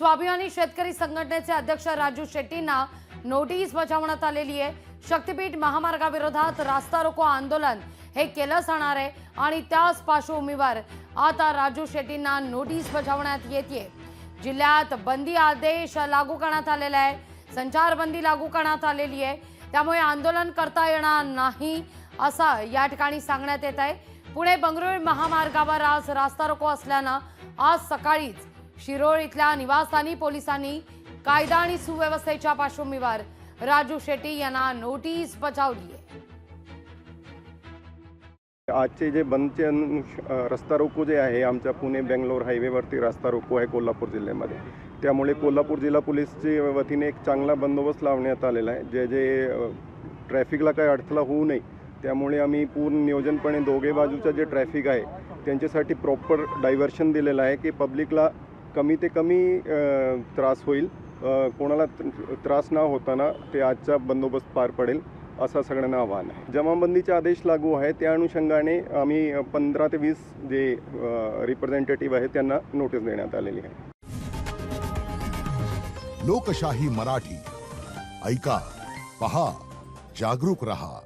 स्वाभिमानी शेतकरी संघटनेचे अध्यक्ष राजू शेट्टींना नोटीस बजावण्यात आलेली आहे। शक्तीपीठ महामार्गाविरोधात रास्ता रोको आंदोलन हे केलं जाणार आहे आणि त्याच पार्श्वभूमीवर आता राजू शेट्टींना नोटीस बजावण्यात येते। जिल्ह्यात बंदी आदेश लागू करण्यात आलेला आहे, संचारबंदी लागू करण्यात आलेली आहे, त्यामुळे आंदोलन करता येणार नाही असं या ठिकाणी सांगण्यात येत आहे। पुणे बंगळुरू महामार्गावर आज रास्ता रोको असल्यानं आज सकाळीच शिरोळ इथल्या निवासस्थानी पोलिसांनी कायदा आणि सुव्यवस्थेच्या पार्श्वभूमीवर राजू शेट्टी यांना नोटीस बजावली आहे। आजचे जे बंदचे रस्ता रोको जे आहे आमच्या पुणे बेंगलोर हायवेवरती रस्ता रोको आहे कोल्हापूर जिल्ह्यामध्ये, त्यामुळे कोल्हापूर जिल्हा पोलीसच्या वतीने एक चांगला बंदोबस्त लावण्यात आलेला आहे। जे ट्रॅफिकला काही अडथळा होऊ नये त्यामुळे आम्ही पूर्ण नियोजनपणे दोघे बाजूचं जे ट्रॅफिक आहे त्यांच्यासाठी प्रॉपर डायव्हर्शन दिलेलं आहे की पब्लिकला कमी ते कमी त्रास होईल, कोणाला त्रास न होताना ते आजचा बंदोबस्त पार पडेल असं सगळ्यांना आव्हान आहे। जमाबंदीचे आदेश लागू आहे त्या अनुषंगाने आम्ही 15 ते 20 जे रिप्रेझेंटेटिव्ह आहेत त्यांना नोटीस देण्यात आलेली आहे। लोकशाही मराठी ऐका, पहा, जागरूक रहा।